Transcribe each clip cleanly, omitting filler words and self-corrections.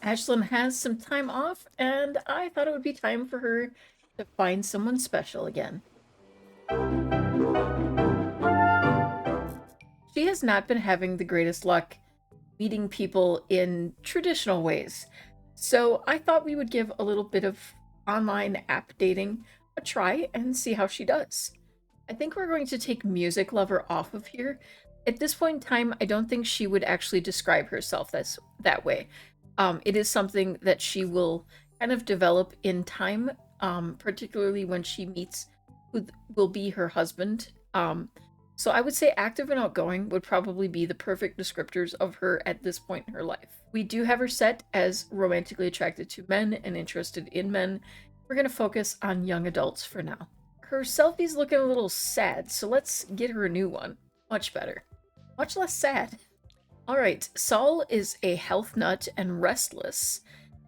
Ashlyn has some time off, and I thought it would be time for her to find someone special again. She has not been having the greatest luck meeting people in traditional ways, so I thought we would give a little bit of online app dating a try and see how she does. I think we're going to take Music Lover off of here. At this point in time, I don't think she would actually describe herself that way. It is something that she will kind of develop in time, particularly when she meets who will be her husband. So I would say active and outgoing would probably be the perfect descriptors of her at this point in her life. We do have her set as romantically attracted to men and interested in men. We're going to focus on young adults for now. Her selfie's looking a little sad, so let's get her a new one. Much better. Much less sad. Alright, Saul is a health nut and restless.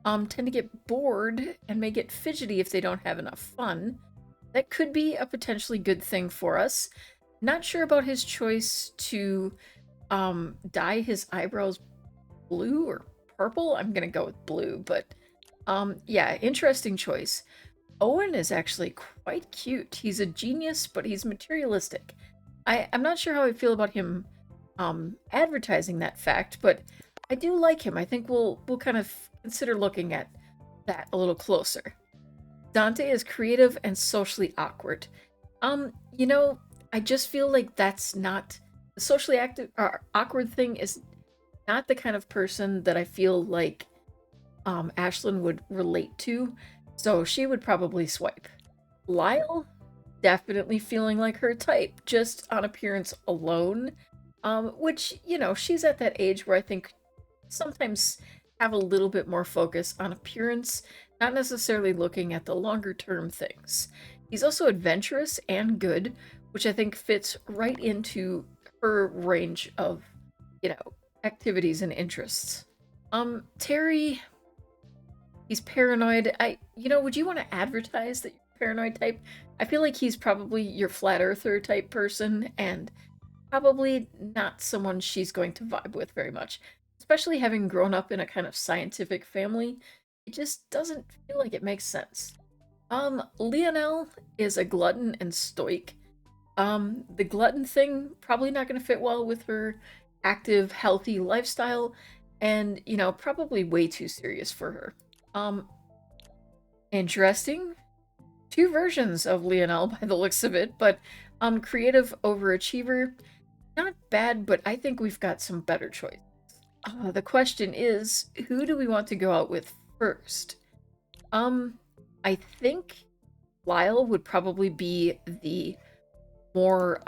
Tend to get bored and may get fidgety if they don't have enough fun. That could be a potentially good thing for us. Not sure about his choice to dye his eyebrows blue or purple. I'm gonna go with blue, but yeah, interesting choice. Owen is actually quite cute. He's a genius, but he's materialistic. I'm not sure how I feel about him advertising that fact, but I do like him. I think we'll kind of consider looking at that a little closer. Dante is creative and socially awkward. You know, I just feel like that's not the socially active or awkward thing is not the kind of person that I feel like Ashlyn would relate to, so she would probably swipe. Lyle, definitely feeling like her type, just on appearance alone. Which, you know, she's at that age where I think sometimes have a little bit more focus on appearance, not necessarily looking at the longer term things. He's also adventurous and good, which I think fits right into her range of, you know, activities and interests. Terry, he's paranoid. Would you want to advertise that you're a paranoid type? I feel like he's probably your flat earther type person, and probably not someone she's going to vibe with very much. Especially having grown up in a kind of scientific family, it just doesn't feel like it makes sense. Lionel is a glutton and stoic. The glutton thing probably not going to fit well with her active, healthy lifestyle, and, you know, probably way too serious for her. Interesting. Two versions of Lionel by the looks of it, but creative overachiever. Not bad, but I think we've got some better choices. The question is, who do we want to go out with first? I think Lyle would probably be the more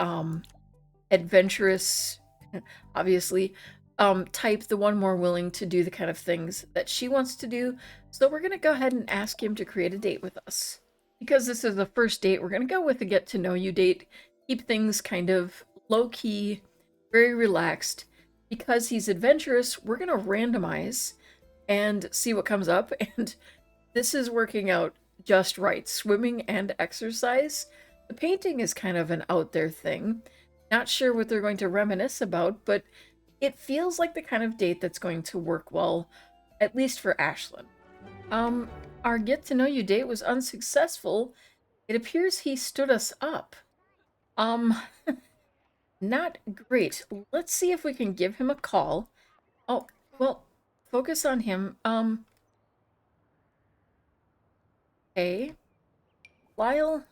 adventurous, obviously, type, the one more willing to do the kind of things that she wants to do. So we're going to go ahead and ask him to create a date with us. Because this is the first date, we're going to go with a get to know you date. Keep things kind of low key, very relaxed. Because he's adventurous, we're going to randomize and see what comes up. And this is working out just right. Swimming and exercise. The painting is kind of an out there thing. Not sure what they're going to reminisce about, but it feels like the kind of date that's going to work well, at least for Ashlyn. Our get to know you date was unsuccessful. It appears he stood us up. Um, Not great. Let's see if we can give him a call. Oh, well, focus on him. Hey, Lyle,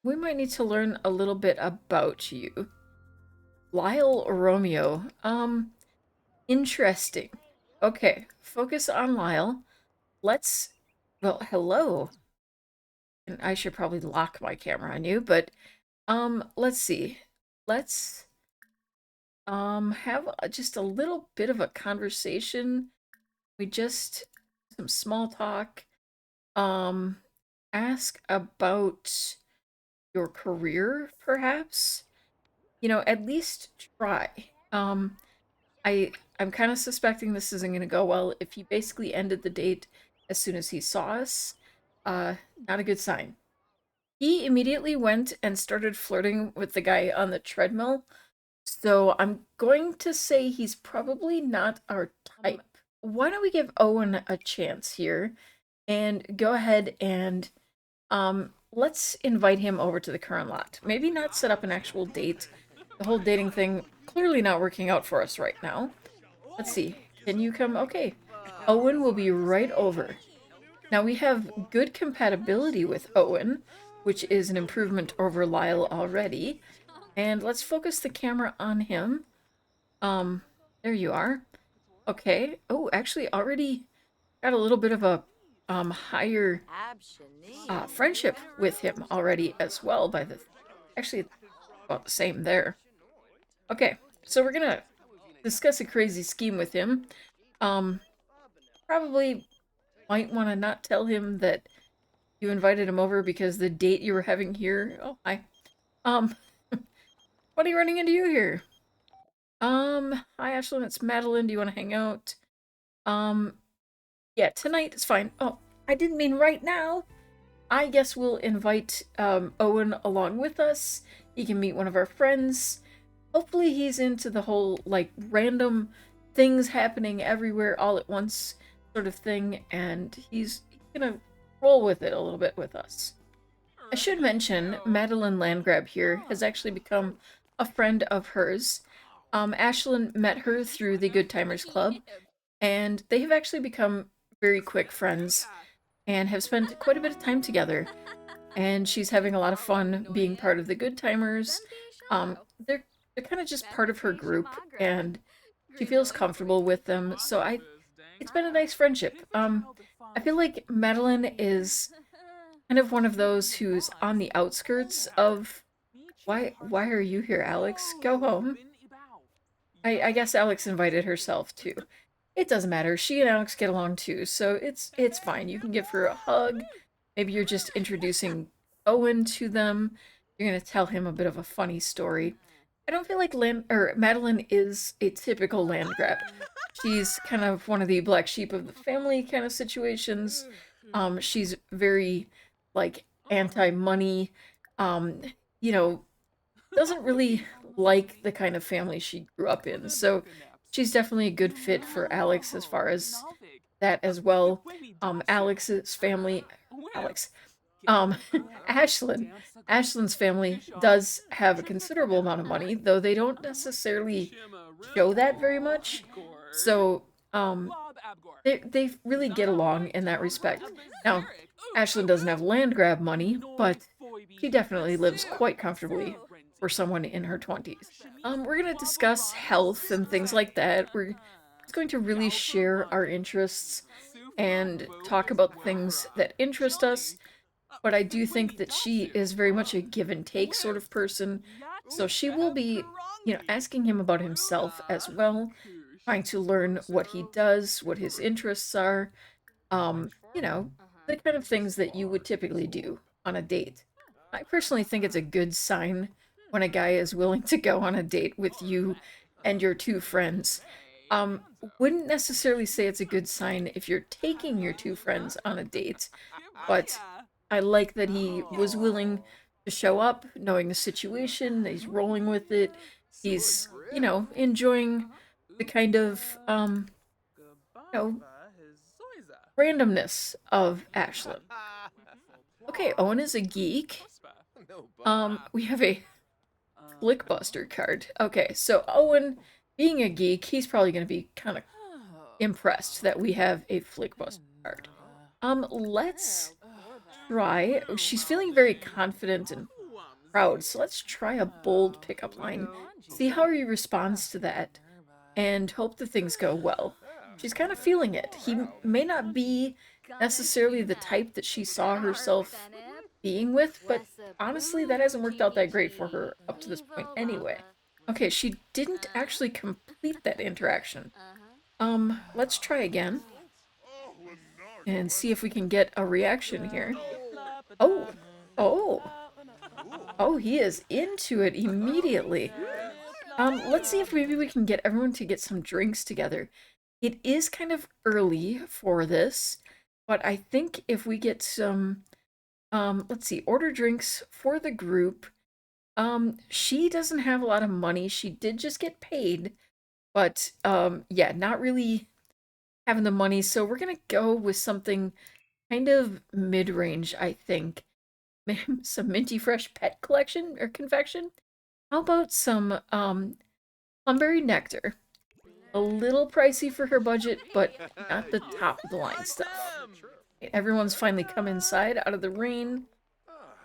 we might need to learn a little bit about you. Lyle Romeo. Interesting. Okay, focus on Lyle. Let's, well, hello. And I should probably lock my camera on you, but, let's see. Let's, have just a little bit of a conversation. We just, some small talk. Um, Ask about your career, perhaps? You know, at least try. I'm kind of suspecting this isn't going to go well if he basically ended the date as soon as he saw us. Not a good sign. He immediately went and started flirting with the guy on the treadmill. So I'm going to say he's probably not our type. why don't we give Owen a chance here and go ahead and let's invite him over to the current lot. Maybe not set up an actual date. The whole dating thing clearly not working out for us right now. Let's see. Can you come? Okay. Owen will be right over. Now we have good compatibility with Owen, which is an improvement over Lyle already. And let's focus the camera on him. There you are. Okay. Oh, actually already got a little bit of a higher friendship with him already as well by the actually about the same there. Okay, so we're gonna discuss a crazy scheme with him. Um, Probably might want to not tell him that you invited him over because the date you were having here. Oh, hi. Um, what are you running into you here? Hi Ashlyn, it's Madeline. Do you want to hang out? Um, yeah, tonight is fine. Oh, I didn't mean right now. I guess we'll invite Owen along with us. He can meet one of our friends. Hopefully he's into the whole, like, random things happening everywhere all at once sort of thing, and he's gonna roll with it a little bit with us. I should mention, Madeline Landgrab here has actually become a friend of hers. Ashlyn met her through the Good Timers Club, and they have actually become very quick friends and have spent quite a bit of time together. And she's having a lot of fun being part of the Good Timers. They're kind of just part of her group, and she feels comfortable with them. So it's been a nice friendship. I feel like Madeline is kind of one of those who's on the outskirts of. Why are you here, Alex? Go home. I guess Alex invited herself too. It doesn't matter. She and Alex get along too, so it's fine. You can give her a hug. Maybe you're just introducing Owen to them. You're gonna tell him a bit of a funny story. I don't feel like Madeline is a typical land grab. She's kind of one of the black sheep of the family kind of situations. She's very like anti-money. Um, you know, doesn't really like the kind of family she grew up in. So she's definitely a good fit for Alex as far as that as well. Alex's family, Alex, um, Ashlyn, Ashlyn's family does have a considerable amount of money, though they don't necessarily show that very much. So, they really get along in that respect. Now, Ashlyn doesn't have land grab money, but she definitely lives quite comfortably for someone in her 20s. We're gonna discuss health and things like that. We're just going to really share our interests and talk about things that interest us. But I do think that she is very much a give and take sort of person. So she will be, asking him about himself as well, trying to learn what he does, what his interests are, the kind of things that you would typically do on a date. I personally think it's a good sign when a guy is willing to go on a date with you and your two friends. Um, wouldn't necessarily say it's a good sign if you're taking your two friends on a date, but I like that he was willing to show up, knowing the situation, he's rolling with it. He's, enjoying the kind of you know, randomness of Ashlyn. Okay, Owen is a geek. We have a Flickbuster card. Okay, so Owen, being a geek, he's probably going to be kind of impressed that we have a Flickbuster card. Let's try. She's feeling very confident and proud, so let's try a bold pickup line. See how he responds to that, and hope that things go well. She's kind of feeling it. He may not be necessarily the type that she saw herself being with, but honestly, that hasn't worked out that great for her up to this point anyway. Okay, she didn't actually complete that interaction. Let's try again and see if we can get a reaction here. Oh, oh, oh, he is into it immediately. Let's see if maybe we can get everyone to get some drinks together. It is kind of early for this, but I think if we get some, let's see, order drinks for the group. She doesn't have a lot of money. She did just get paid, but yeah, not really having the money, so we're gonna go with something kind of mid-range, I think. Some minty fresh pet collection or confection. How about some plumberry nectar? A little pricey for her budget, but not the top of the line stuff. Everyone's finally come inside out of the rain,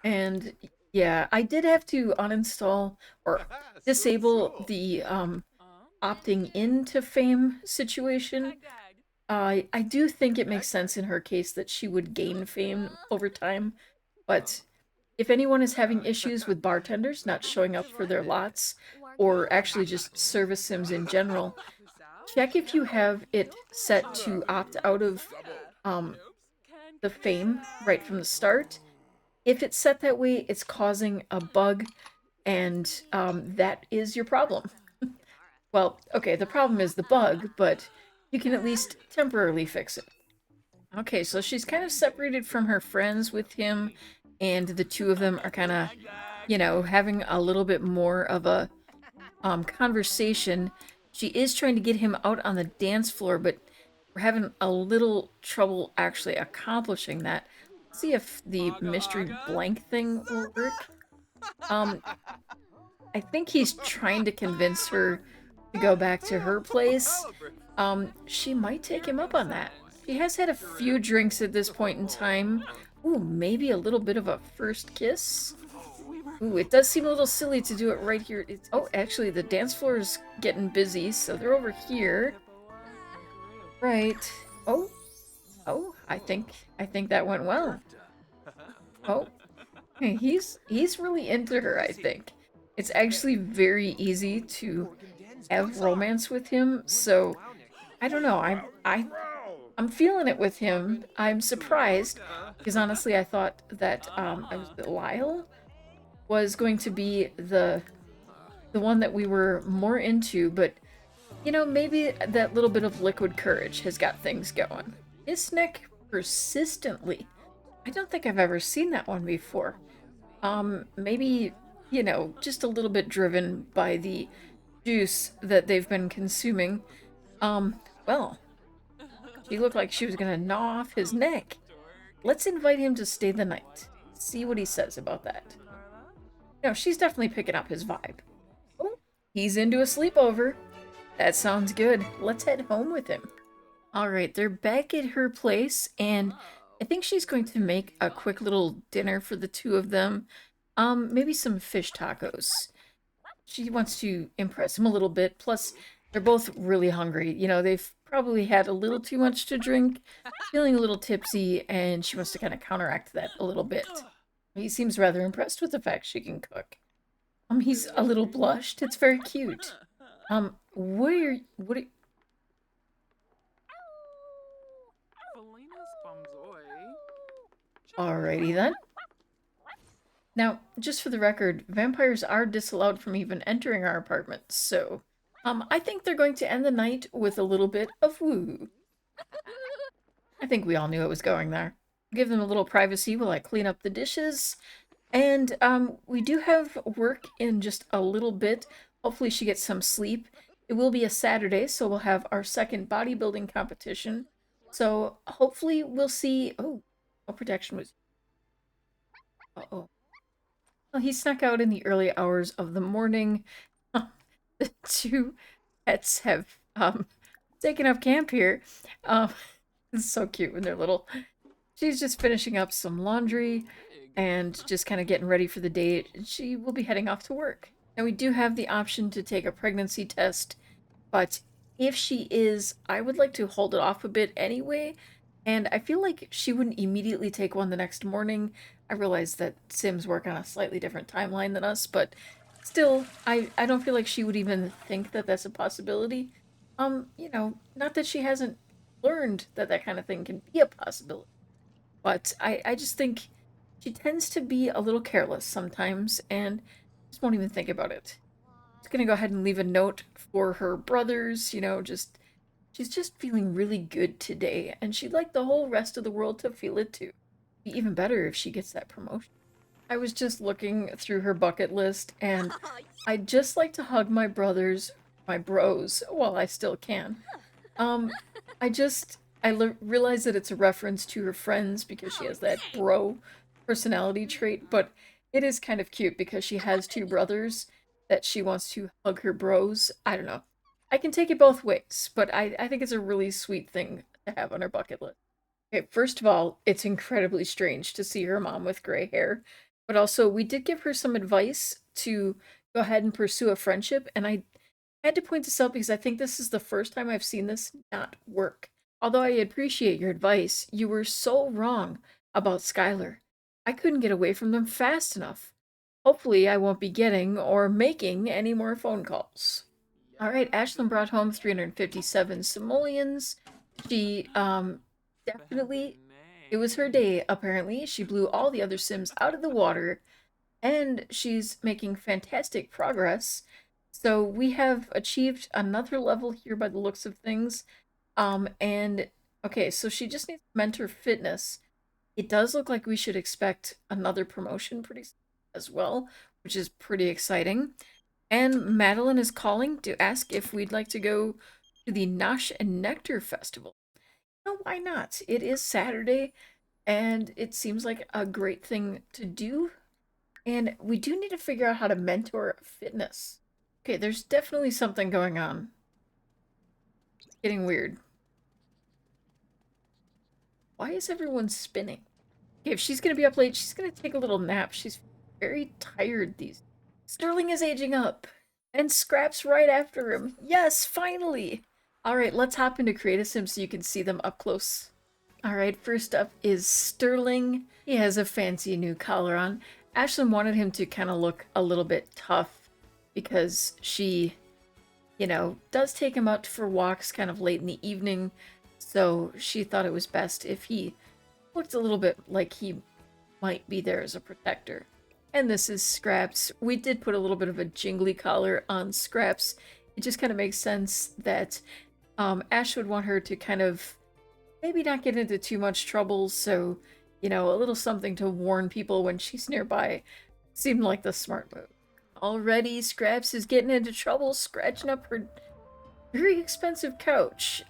and yeah, I did have to uninstall or disable the opting into fame situation. I do think it makes sense in her case that she would gain fame over time, but if anyone is having issues with bartenders not showing up for their lots, or actually just service sims in general, check if you have it set to opt out of um, the fame right from the start. If it's set that way, it's causing a bug, and that is your problem. Well, okay, the problem is the bug, but you can at least temporarily fix it. Okay, so she's kind of separated from her friends with him, and the two of them are kind of, having a little bit more of a conversation. She is trying to get him out on the dance floor, but we're having a little trouble actually accomplishing that. Let's see if the mystery blank thing will work. Um, I think he's trying to convince her to go back to her place. She might take him up on that. She has had a few drinks at this point in time. Ooh, maybe a little bit of a first kiss. Ooh, it does seem a little silly to do it right here. Oh, actually, the dance floor is getting busy, so they're over here. Right. Oh, oh, I think that went well. Oh, hey, he's really into her, I think. It's actually very easy to have romance with him, so I don't know. I'm feeling it with him. I'm surprised because honestly, I thought that Lyle was going to be the one that we were more into, but maybe that little bit of liquid courage has got things going. His neck persistently. I don't think I've ever seen that one before. Maybe, just a little bit driven by the juice that they've been consuming. Well, she looked like she was gonna gnaw off his neck. Let's invite him to stay the night. See what he says about that. No, she's definitely picking up his vibe. Oh, he's into a sleepover. That sounds good. Let's head home with him. Alright, they're back at her place, and I think she's going to make a quick little dinner for the two of them. Maybe some fish tacos. She wants to impress him a little bit, plus they're both really hungry. They've probably had a little too much to drink, feeling a little tipsy, and she wants to kind of counteract that a little bit. He seems rather impressed with the fact she can cook. He's a little blushed. It's very cute. What are, Alrighty then. Now, just for the record, vampires are disallowed from even entering our apartment, so I think they're going to end the night with a little bit of woo. I think we all knew it was going there. Give them a little privacy while I clean up the dishes. And we do have work in just a little bit. Hopefully she gets some sleep. It will be a Saturday, so we'll have our second bodybuilding competition. So hopefully we'll see... Oh, what protection was... Uh-oh. Well, he snuck out in the early hours of the morning. The two pets have taken up camp here. It's so cute when they're little. She's just finishing up some laundry and just kind of getting ready for the day. She will be heading off to work. Now we do have the option to take a pregnancy test, but if she is, I would like to hold it off a bit anyway. And I feel like she wouldn't immediately take one the next morning. I realize that Sims work on a slightly different timeline than us, but still, I don't feel like she would even think that that's a possibility. Not that she hasn't learned that that kind of thing can be a possibility, but I just think she tends to be a little careless sometimes and just won't even think about it. Just gonna go ahead and leave a note for her brothers, she's just feeling really good today, and she'd like the whole rest of the world to feel it too. Be even better if she gets that promotion. I was just looking through her bucket list, and I'd just like to hug my brothers, my bros, while I still can. Um, I realize that it's a reference to her friends because she has that bro personality trait, but it is kind of cute because she has two brothers that she wants to hug her bros. I don't know. I can take it both ways, but I think it's a really sweet thing to have on her bucket list. Okay, first of all, it's incredibly strange to see her mom with gray hair, but also we did give her some advice to go ahead and pursue a friendship, and I had to point this out because I think this is the first time I've seen this not work. Although I appreciate your advice, you were so wrong about Skylar. I couldn't get away from them fast enough. Hopefully, I won't be getting or making any more phone calls. All right, Ashlyn brought home 357 simoleons. She, definitely, it was her day, apparently. She blew all the other Sims out of the water, and she's making fantastic progress. So we have achieved another level here by the looks of things. And okay, so she just needs mentor fitness. It does look like we should expect another promotion pretty soon as well, which is pretty exciting. And Madeline is calling to ask if we'd like to go to the Nosh and Nectar Festival. No, why not? It is Saturday, and it seems like a great thing to do. And we do need to figure out how to mentor fitness. Okay, there's definitely something going on. It's getting weird. Why is everyone spinning? Okay, if she's gonna be up late, she's gonna take a little nap. She's very tired these days. Sterling is aging up. And Scrap's right after him. Yes, finally! Alright, let's hop into Create a Sim so you can see them up close. Alright, first up is Sterling. He has a fancy new collar on. Ashlyn wanted him to kind of look a little bit tough because she, does take him out for walks kind of late in the evening. So she thought it was best if he looked a little bit like he might be there as a protector. And this is Scraps. We did put a little bit of a jingly collar on Scraps. It just kind of makes sense that Ash would want her to kind of maybe not get into too much trouble, so, a little something to warn people when she's nearby seemed like the smart move. Already, Scraps is getting into trouble, scratching up her very expensive couch.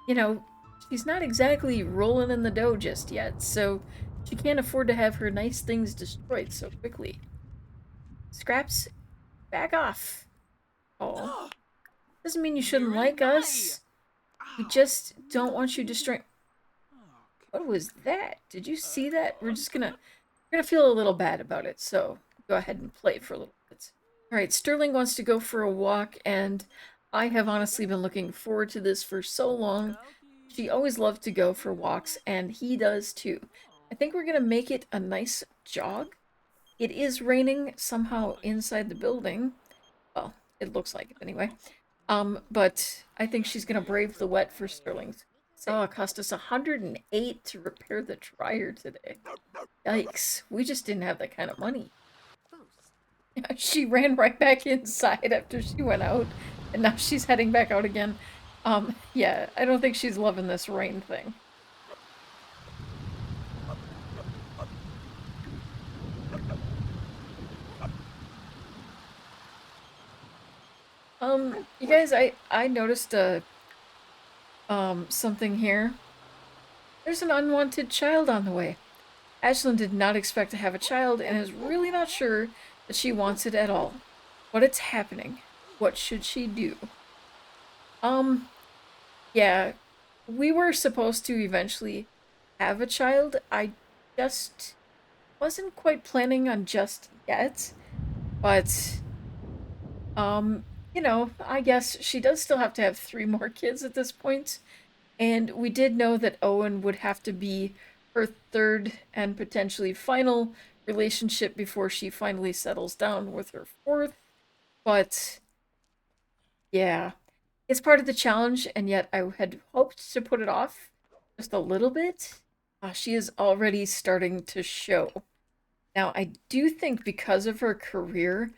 You know, she's not exactly rolling in the dough just yet, so she can't afford to have her nice things destroyed so quickly. Scraps, back off. Oh, doesn't mean you shouldn't like us. We just don't want you destroying. What was that? Did you see that? We're gonna feel a little bad about it, so go ahead and play for a little bit. Alright, Sterling wants to go for a walk, and I have honestly been looking forward to this for so long. She always loved to go for walks, and he does too. I think we're gonna make it a nice jog. It is raining somehow inside the building. Well, it looks like it anyway. But I think she's gonna brave the wet for Sterling's. Oh, it cost us 108 to repair the dryer today. Yikes, we just didn't have that kind of money. She ran right back inside after she went out, and now she's heading back out again. Yeah, I don't think she's loving this rain thing. You guys, I noticed something here. There's an unwanted child on the way. Ashlyn did not expect to have a child and is really not sure that she wants it at all. But it's happening. What should she do? Um, yeah, we were supposed to eventually have a child. I just wasn't quite planning on just yet. But, I guess she does still have to have 3 more kids at this point. And we did know that Owen would have to be her third and potentially final relationship before she finally settles down with her fourth. But yeah, it's part of the challenge, and yet I had hoped to put it off just a little bit. She is already starting to show. Now, I do think because of her career,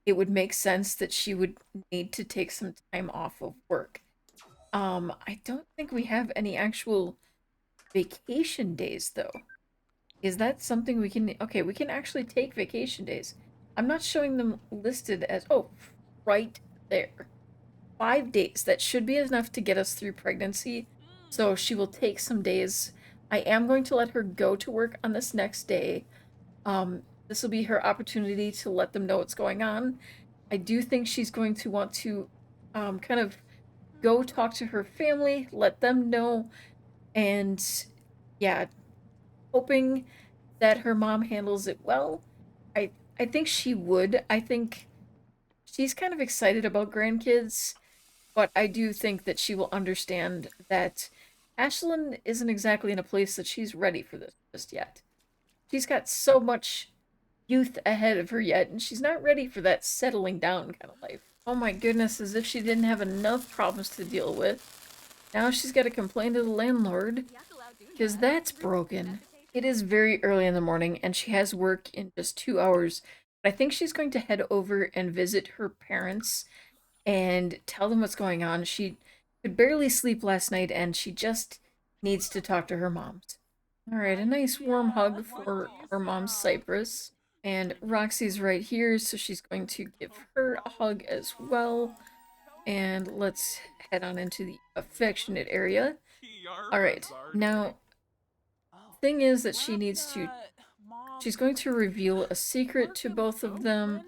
it would make sense that she would need to take some time off of work. I don't think we have any actual vacation days, though. Is that something we can... Okay, we can actually take vacation days. I'm not showing them listed as... Oh, right there. 5 days. That should be enough to get us through pregnancy. So she will take some days. I am going to let her go to work on this next day. This will be her opportunity to let them know what's going on. I do think she's going to want to kind of go talk to her family, let them know, and yeah, hoping that her mom handles it well. I think she would. I think she's kind of excited about grandkids, but I do think that she will understand that Ashlyn isn't exactly in a place that she's ready for this just yet. She's got so much youth ahead of her yet, and she's not ready for that settling down kind of life. Oh my goodness, as if she didn't have enough problems to deal with. Now she's got to complain to the landlord, because that's broken. It is very early in the morning, and she has work in just 2 hours. But I think she's going to head over and visit her parents and tell them what's going on. She could barely sleep last night, and she just needs to talk to her moms. Alright, a nice warm hug for her mom, Cypress. And Roxy's right here, so she's going to give her a hug as well. And let's head on into the affectionate area. Alright, now, thing is that she's going to reveal a secret to both of them,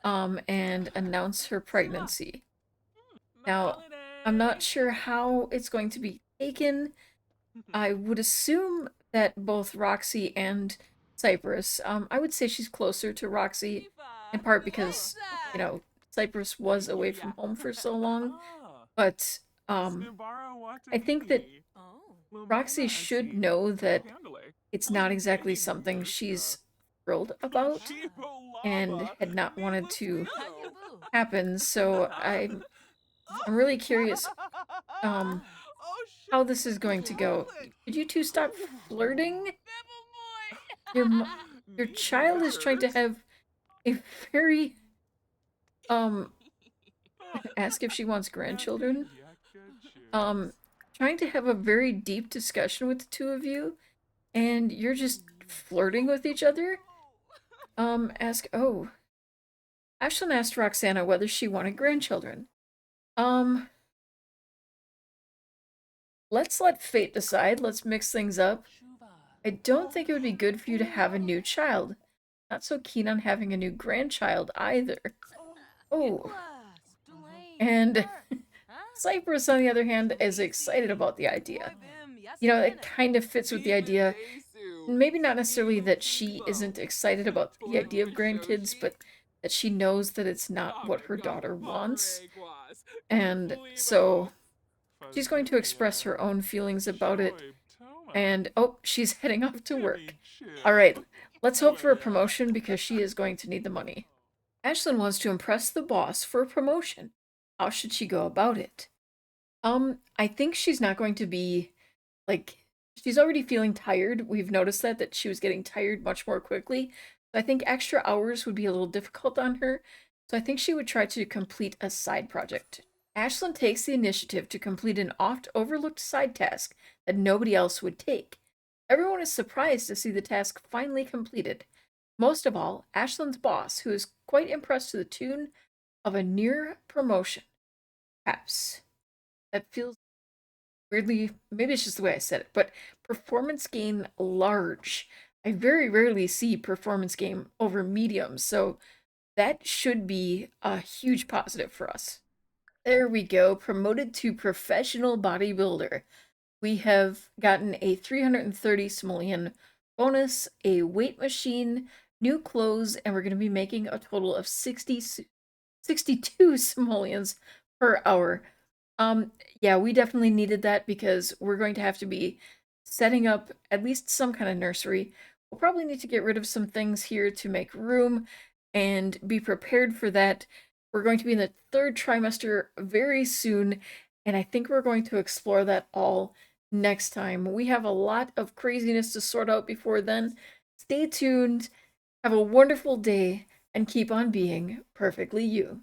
and announce her pregnancy. Now, I'm not sure how it's going to be taken. I would assume that both Roxy and Cypress, I would say she's closer to Roxy, in part because, Cypress was away from home for so long. But, I think that Roxy should know that it's not exactly something she's thrilled about and had not wanted to happen, so I'm really curious how this is going to go. Could you two stop flirting? Your your child is trying to have a very ask if she wants grandchildren. Trying to have a very deep discussion with the two of you, and you're just flirting with each other. Oh, Ashlyn asked Roxana whether she wanted grandchildren. Um, let's let fate decide. Let's mix things up. I don't think it would be good for you to have a new child. Not so keen on having a new grandchild either. Oh, and Cypress, on the other hand, is excited about the idea. It kind of fits with the idea. Maybe not necessarily that she isn't excited about the idea of grandkids, but that she knows that it's not what her daughter wants. And so she's going to express her own feelings about it. And, oh, she's heading off to work. Alright, let's hope for a promotion because she is going to need the money. Ashlyn wants to impress the boss for a promotion. How should she go about it? I think she's not going to be, she's already feeling tired. We've noticed that she was getting tired much more quickly. So I think extra hours would be a little difficult on her. So I think she would try to complete a side project. Ashlyn takes the initiative to complete an oft-overlooked side task that nobody else would take. Everyone is surprised to see the task finally completed. Most of all, Ashlyn's boss, who is quite impressed to the tune of a near promotion. Perhaps. That feels weirdly, maybe it's just the way I said it, but performance gain large. I very rarely see performance gain over medium, so that should be a huge positive for us. There we go, promoted to professional bodybuilder. We have gotten a 330 simoleon bonus, a weight machine, new clothes, and we're going to be making a total of 62 simoleons per hour. Yeah, we definitely needed that because we're going to have to be setting up at least some kind of nursery. We'll probably need to get rid of some things here to make room and be prepared for that. We're going to be in the 3rd trimester very soon, and I think we're going to explore that all next time. We have a lot of craziness to sort out before then. Stay tuned, have a wonderful day, and keep on being perfectly you.